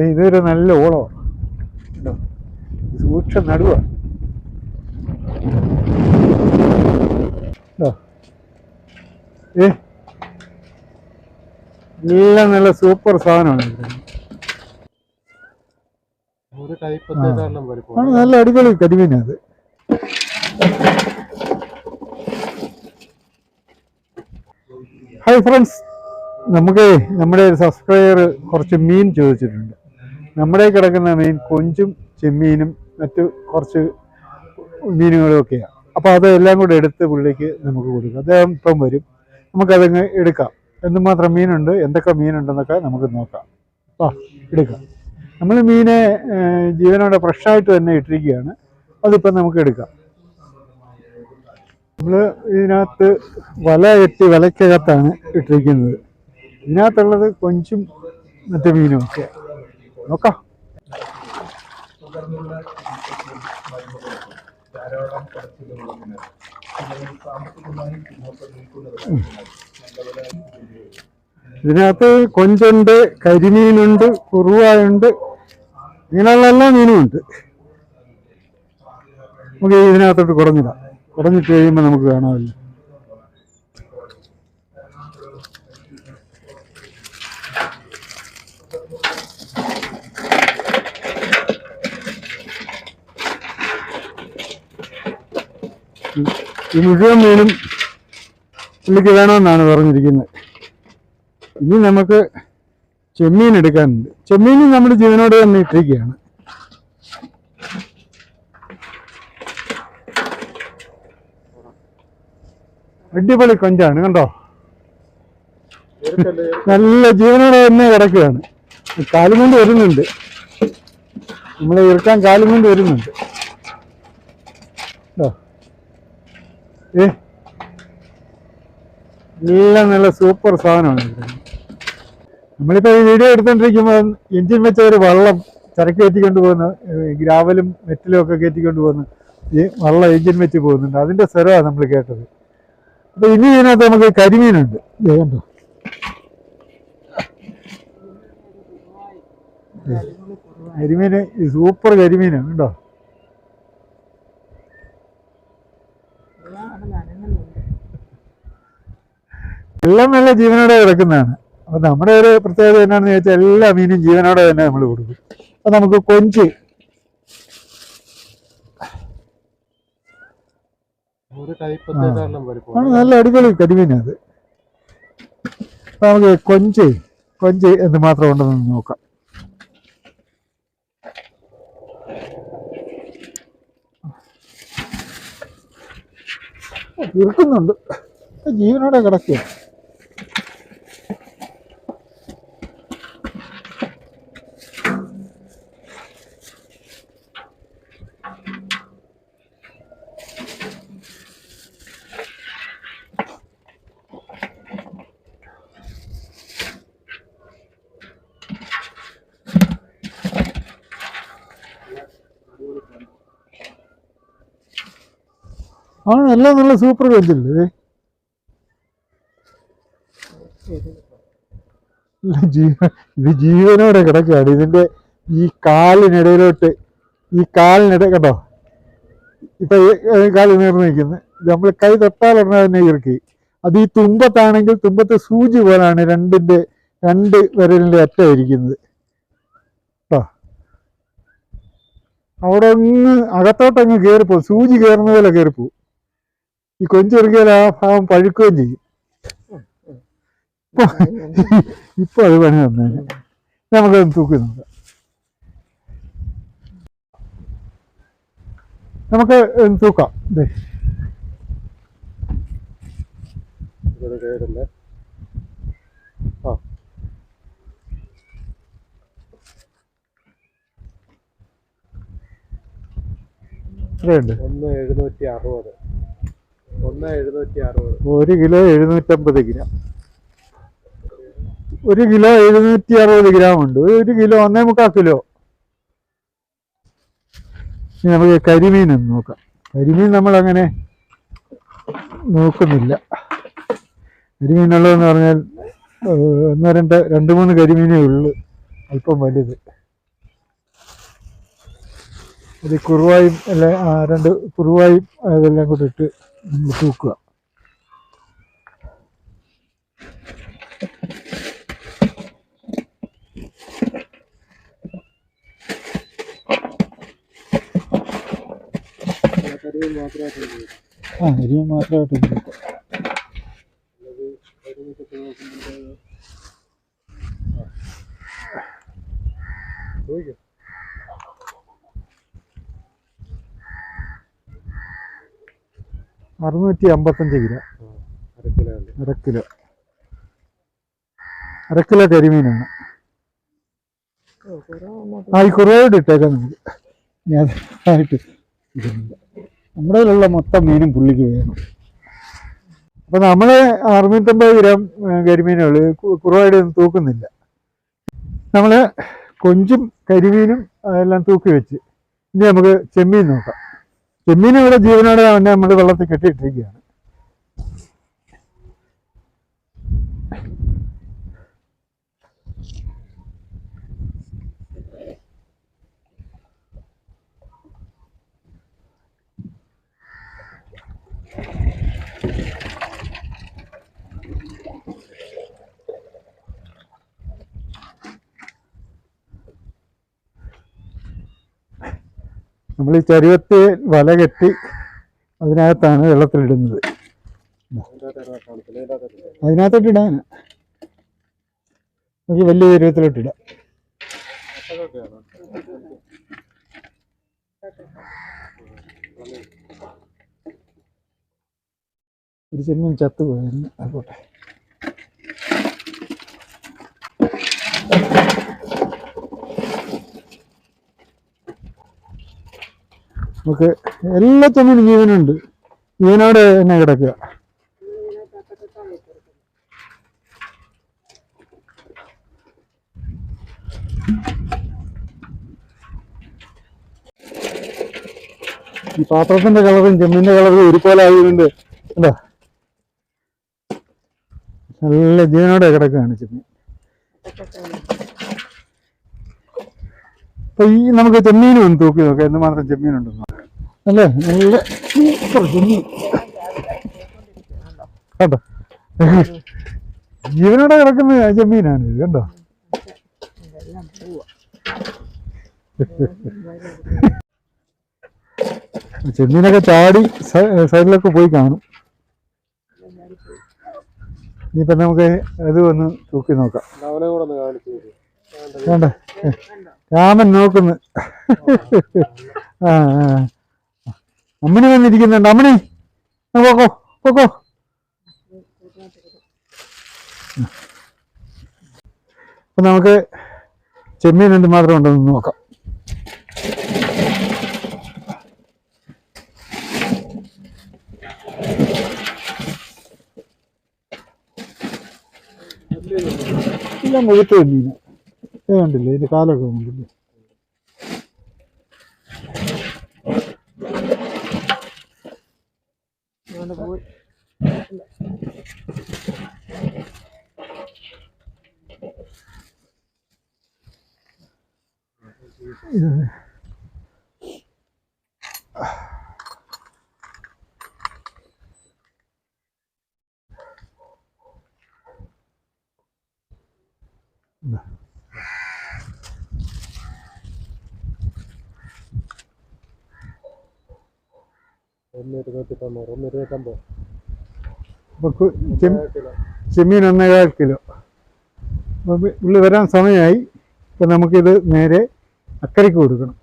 ഇതൊരു നല്ല ഓളമാണ് കേട്ടോ. സൂക്ഷം നടുവാ കേട്ടോ. എല്ലാം നല്ല സൂപ്പർ സാധനമാണ്. നല്ല അടിപൊളി കരിമീനാ അത്. ഹായ് ഫ്രണ്ട്സ്, നമുക്ക് നമ്മുടെ ഒരു സബ്സ്ക്രൈബർ കുറച്ച് മീൻ ചോദിച്ചിട്ടുണ്ട്. നമ്മുടെ കിടക്കുന്ന മീൻ കൊഞ്ചും ചെമ്മീനും മറ്റു കുറച്ച് മീനുകളും ഒക്കെയാണ്. അപ്പോൾ അതെല്ലാം കൂടെ എടുത്ത് പുള്ളിക്ക് നമുക്ക് കൊടുക്കാം. അദ്ദേഹം ഇപ്പം വരും, നമുക്കതങ്ങ് എടുക്കാം. എന്തുമാത്രം മീനുണ്ട്, എന്തൊക്കെ മീനുണ്ടെന്നൊക്കെ നമുക്ക് നോക്കാം. എടുക്കാം. നമ്മൾ മീനെ ജീവനോടെ ഫ്രഷായിട്ട് തന്നെ ഇട്ടിരിക്കുകയാണ്. അതിപ്പം നമുക്ക് എടുക്കാം. നമ്മൾ ഇതിനകത്ത് വല കെട്ടി വലയ്ക്കകത്താണ് ഇട്ടിരിക്കുന്നത്. ഇതിനകത്തുള്ളത് കൊഞ്ചും മറ്റു മീനും ഒക്കെ നോക്കാം. ഇതിനകത്ത് കൊഞ്ചുണ്ട്, കരിമീനുണ്ട്, കുറുവായുണ്ട്, ഇങ്ങനെയുള്ള എല്ലാ മീനും ഉണ്ട്. നമുക്ക് ഇതിനകത്തോട്ട് കുറഞ്ഞിട്ട് കഴിയുമ്പോൾ നമുക്ക് കാണാമല്ലോ. ഈ മുഴുവൻ മീനും പുള്ളിക്ക് വേണമെന്നാണ് പറഞ്ഞിരിക്കുന്നത്. ഇനി നമുക്ക് ചെമ്മീൻ എടുക്കാനുണ്ട്. ചെമ്മീനും നമ്മൾ ജീവനോട് തന്നെ ഇട്ടിരിക്കുകയാണ്. അടിപൊളി കൊഞ്ചാണ് കണ്ടോ, നല്ല ജീവനോടെ തന്നെ കിടക്കുകയാണ്. കാലും കൊണ്ട് വരുന്നുണ്ട്, നമ്മളെ ഇറക്കാൻ കാലും കൊണ്ട് വരുന്നുണ്ട്. എല്ലാം നല്ല സൂപ്പർ സാധനമാണ്. നമ്മളിപ്പോൾ ഈ വീഡിയോ എടുത്തോണ്ടിരിക്കുമ്പോൾ എഞ്ചിൻ വെച്ച ഒരു വള്ളം ചരക്ക് കയറ്റിക്കൊണ്ട് പോകുന്ന, ഗ്രാവലും മെറ്റലും ഒക്കെ കയറ്റിക്കൊണ്ട് പോകുന്ന ഈ വള്ളം എഞ്ചിൻ വെച്ച് പോകുന്നുണ്ട്. അതിൻ്റെ സ്വരമാണ് നമ്മൾ കേട്ടത്. അപ്പോൾ ഇനി ഇതിനകത്ത് നമുക്ക് കരിമീനുണ്ട്. കണ്ടോ, കരിമീന് സൂപ്പർ കരിമീനാണ് കേട്ടോ. എല്ലാം നല്ല ജീവനോടെ കിടക്കുന്നതാണ്. അപ്പോൾ നമ്മുടെ ഒരു പ്രത്യേകത എന്നാണെന്ന് ചോദിച്ചാൽ എല്ലാ മീനും ജീവനോടെ തന്നെ നമ്മൾ കൊടുക്കും. അപ്പോൾ നമുക്ക് കൊഞ്ച് നല്ല അടിപൊളി കരിമീനാണ് അത്. അപ്പോൾ നമുക്ക് കൊഞ്ച് എന്തുമാത്രം ഉണ്ടെന്ന് നോക്കാം. ഇറക്കുന്നുണ്ട്, ജീവനോടെ കിടക്കുക. എല്ലാം നല്ല സൂപ്പർ കൊഞ്ചല്ലേ. ഇത് ജീവനോടെ കിടക്കുകയാണ്. ഇതിന്റെ ഈ കാലിനിടയിലോട്ട്, ഈ കാലിനിട കണ്ടോ, ഇപ്പൊ കാല് നേർന്ന് നിൽക്കുന്നത്. നമ്മൾ കൈ തൊട്ടാലുടനെ തന്നെ ഇറക്കി. അത് ഈ തുമ്പത്താണെങ്കിൽ തുമ്പത്തെ സൂചി പോലാണ് രണ്ട് വിരലിന്റെ അറ്റം ഇരിക്കുന്നത്. അവിടെ ഒന്ന് അകത്തോട്ടങ്ങ് കയറിപ്പോവും, സൂചി കയറുന്ന പോലെ കയറിപ്പോവും. ഈ കൊഞ്ചിറക്കിയാൽ ആ ഭാഗം പഴുക്കുകയും ചെയ്യും. ഇപ്പൊ അത് പണി വന്നേനെ. നമുക്കത് തൂക്കി നോക്കാം. നമുക്ക് തൂക്കാം. എത്രയുണ്ട്? 1 കിലോ 750 ഗ്രാം. 1 കിലോ 760 ഗ്രാം ഉണ്ട്. 1 കിലോ 1.25 കിലോ. ഇനി നമുക്ക് കരിമീൻ ഒന്ന് നോക്കാം. കരിമീൻ നമ്മളങ്ങനെ നോക്കുന്നില്ല. കരിമീനുള്ളതെന്ന് പറഞ്ഞാൽ 2-3 കരിമീനേ ഉള്ളു, അല്പം വലുത്. ഇത് കുറുവായും എല്ലാം 2 കുറുവായും അതെല്ലാം കൂടെ ഇട്ട് നമ്മൾ തൂക്കുക. അരിയും മാത്രമായിട്ട് ചോദിക്കും. 655 കിലോ, അര കിലോ കരിമീനാണ്. ഈ കുറവായിട്ട് ഇട്ടേക്കാം നമുക്ക്. ഞാൻ ആയിട്ട് നമ്മുടെ കയ്യിലുള്ള മൊത്തം മീനും പുള്ളിക്ക് വേണം. അപ്പൊ നമ്മള് 650 ഗ്രാം കരിമീനുകൾ കുറവായിട്ട് ഒന്നും തൂക്കുന്നില്ല. നമ്മള് കൊഞ്ചും കരിമീനും എല്ലാം തൂക്കി വെച്ച് ഇനി നമുക്ക് ചെമ്മീൻ നോക്കാം. ചെമ്മീൻ ഇവിടെ ജീവനോടെ തന്നെ നമ്മൾ വെള്ളത്തിൽ കെട്ടിയിട്ടിരിക്കുകയാണ്. നമ്മൾ ഈ ചരുവത്തിൽ വല കെട്ടി അതിനകത്താണ് വെള്ളത്തിലിടുന്നത്. അതിനകത്തോട്ട് ഇടാൻ നമുക്ക് വലിയ ചരുവത്തിലോട്ട് ഇടാം. ഒരു ചെമ്മീൻ ചത്തുപോയായിരുന്നു. ആയിക്കോട്ടെ. നമുക്ക് എല്ലാ ചെമ്മീനും ജീവനുണ്ട്. ജീവനോട് തന്നെ കിടക്കുക. ഈ പാത്രത്തിന്റെ കളറും ചെമ്മീന്റെ കളറും ഒരുപോലെ ആയതുകൊണ്ട് എന്താ നല്ല ജീവനോടെ കിടക്കുകയാണ് ചെമ്മീൻ. അപ്പൊ ഈ നമുക്ക് ചെമ്മീനും ഒന്ന് തൂക്കി നോക്കാം എന്തുമാത്രം ചെമ്മീനുണ്ടെന്ന്. അല്ലേ, നല്ല സൂപ്പർ ചെമ്മീൻ കണ്ടോ. ജീവനോടെ കിടക്കുന്ന ചെമ്മീനാണ് ഇത്. കണ്ടോ, ചെമ്മീനൊക്കെ ചാടി സൈഡിലൊക്കെ പോയി കാണും. ഇനിയിപ്പം നമുക്ക് അത് ഒന്ന് തൂക്കി നോക്കാം. വേണ്ട, രാമൻ നോക്കുന്നു. അമ്മണി വന്നിരിക്കുന്നുണ്ട്. അമ്മണി പോക്കോ പോക്കോ. അപ്പൊ നമുക്ക് ചെമ്മീൻ എന്തുമാത്രം ഉണ്ടെന്ന് നോക്കാം. എല്ലാം മുഴുത്ത മീൻ കണ്ടില്ലേ, ഇതിന്റെ കാലൊക്കെ കണ്ടില്ലേ. ചെമ്മീൻ 1.25 കിലോ. ഉള്ളി വരാൻ സമയമായി. ഇപ്പം നമുക്കിത് നേരെ അക്കരയ്ക്ക് കൊടുക്കണം.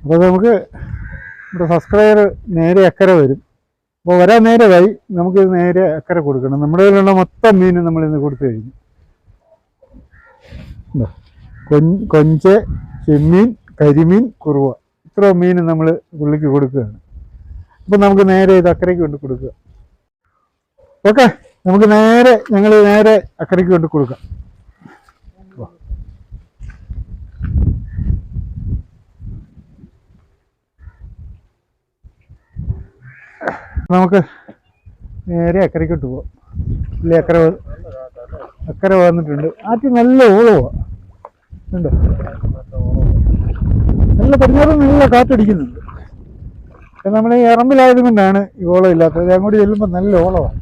അപ്പോൾ നമുക്ക് നമ്മുടെ സബ്സ്ക്രൈബർ നേരെ അക്കരെ വരും. അപ്പോൾ വരാൻ നേരമായി. നമുക്കിത് നേരെ അക്കരെ കൊടുക്കണം. നമ്മുടെ കയ്യിലുള്ള മൊത്തം മീൻ നമ്മളിന്ന് കൊടുത്തു കഴിഞ്ഞു. കൊഞ്ച്, ചെമ്മീൻ, കരിമീൻ, കുറുവ, ഇത്ര മീൻ നമ്മൾ പുള്ളിക്ക് കൊടുക്കുകയാണ്. അപ്പം നമുക്ക് നേരെ ഇത് അക്കരയ്ക്ക് കൊണ്ട് കൊടുക്കുക. ഓക്കെ, നമുക്ക് ഞങ്ങൾ നേരെ അക്കരയ്ക്ക് കൊണ്ട് കൊടുക്കാം. നമുക്ക് നേരെ അക്കരയ്ക്കോട്ട് പോവാം. ഇല്ലേ, അക്കരെ വന്നിട്ടുണ്ട്. ആറ്റി നല്ല ഓളമാണ്. ഉണ്ടോ? നല്ല പടിഞ്ഞാറ് നല്ല കാറ്റടിക്കുന്നുണ്ട്. നമ്മൾ ഈ ഇറമ്പിലായത് കൊണ്ടാണ് ഈ ഓളം ഇല്ലാത്തത്. അങ്ങോട്ട് ചെല്ലുമ്പോൾ നല്ല ഓളമാണ്.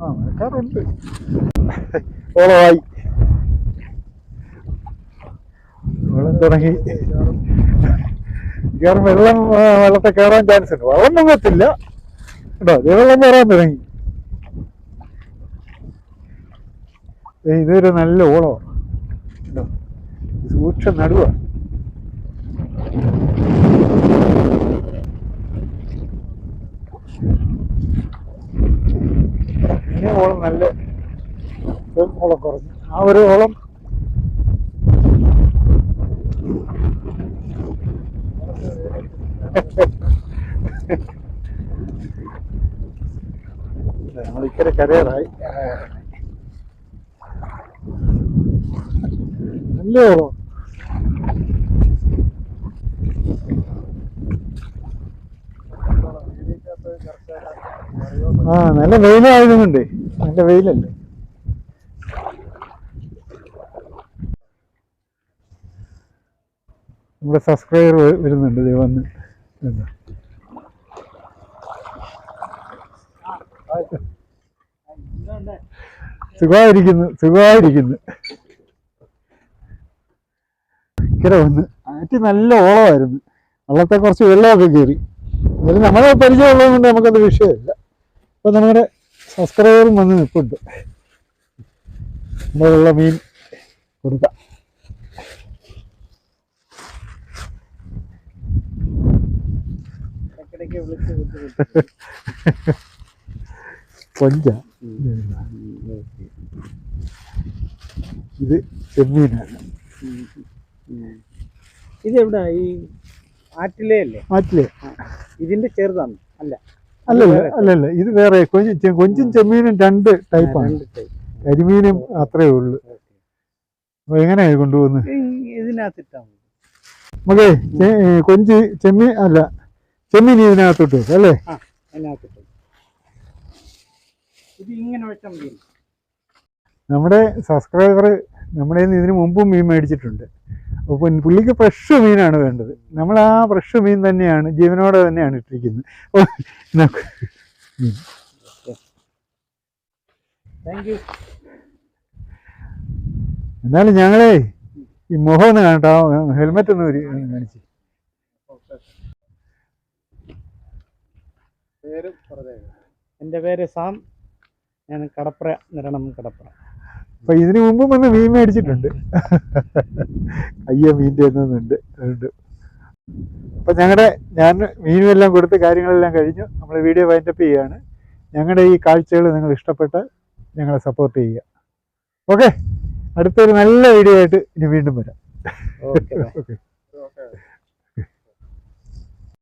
ആ മഴക്കാറുണ്ട്. ഓളമായി വെള്ളം തുടങ്ങി. വെള്ളത്തെ കയറാൻ ചാൻസ് ഉണ്ട്. വെള്ളം പൊങ്ങത്തില്ല കേട്ടോ. വെള്ളം കയറാൻ തുടങ്ങി. ഇതൊരു നല്ല ഓളമാണ് കേട്ടോ. സൂക്ഷ്മ നടുവ. പിന്നെ ഓളം നല്ല ഓളം കുറഞ്ഞു. ആ ഒരു ഓളം നമ്മളിക്കരെ കരയാറായി. നല്ല ഓളം. ആ നല്ല വെയിലായതുകൊണ്ടേ. നല്ല വെയിലല്ലേ. നമ്മുടെ സബ്സ്ക്രൈബർ വരുന്നുണ്ട്. വന്ന് സുഖമായിരിക്കുന്നു. ഇക്കരെ വന്ന് ആറ്റി നല്ല ഓളമായിരുന്നു. വള്ളത്തെ കുറച്ച് വെള്ളമൊക്കെ കയറി. എന്നാലും നമ്മളെ പരിചയമുള്ളത് കൊണ്ട് നമുക്കത് വിഷയമില്ല. ഇപ്പൊ നമ്മുടെ സബ്സ്ക്രൈബറും വന്ന് നിൽപ്പുണ്ട്. നമ്മളുള്ള മീൻ കൊടുക്കാം. കൊഞ്ച ഇത് ചെമ്മീനാണ്. ഇതെവിടാ? ഈ ആറ്റിലെ അല്ലേ? ആറ്റിലെ. ഇതിന്റെ ചെറുതാണ് അല്ല? അല്ലല്ല, ഇത് വേറെ. കൊഞ്ചും ചെമ്മീനും രണ്ട് ടൈപ്പാണ്. കരിമീനും അത്രേ ഉള്ളു. അപ്പൊ എങ്ങനെയാ കൊണ്ടുപോകുന്നത്? ഇതിനകത്തിട്ടാ നമുക്ക് കൊഞ്ച് ചെമ്മീൻ അല്ല, ചെമ്മീൻ ഇതിനകത്തോട്ട് വെക്കും അല്ലേ? ഇത് ഇങ്ങനെ വെച്ചാൽ മതി. നമ്മുടെ സബ്സ്ക്രൈബർ നമ്മുടെ ഇതിന് മുമ്പും മീൻ മേടിച്ചിട്ടുണ്ട്. അപ്പോൾ പുള്ളിക്ക് ഫ്രഷ് മീനാണ് വേണ്ടത്. നമ്മൾ ആ ഫ്രഷ് മീൻ തന്നെയാണ്, ജീവനോടെ തന്നെയാണ് ഇട്ടിരിക്കുന്നത്. എന്നാലും ഞങ്ങളെ ഈ മുഖം ഒന്ന് കാണട്ടോ. ഹെൽമെറ്റ് ഒന്ന് കാണിച്ച്. എൻ്റെ പേര് സാം. ഞാൻ കടപ്ര, നിരണം കടപ്ര. അപ്പൊ ഇതിനു മുമ്പും വന്ന് മീൻ മേടിച്ചിട്ടുണ്ട്. മീൻ്റെ ഒന്നുണ്ട്. അപ്പൊ ഞാൻ മീനും എല്ലാം കൊടുത്ത് കാര്യങ്ങളെല്ലാം കഴിഞ്ഞു. നമ്മൾ വീഡിയോ വൈൻഡപ്പ് ചെയ്യുകയാണ്. ഞങ്ങളുടെ ഈ കാഴ്ചകൾ നിങ്ങൾ ഇഷ്ടപ്പെട്ടാൽ ഞങ്ങളെ സപ്പോർട്ട് ചെയ്യുക. ഓക്കെ, അടുത്തൊരു നല്ല വീഡിയോ ആയിട്ട് ഇനി വീണ്ടും വരാം. ഓക്കെ.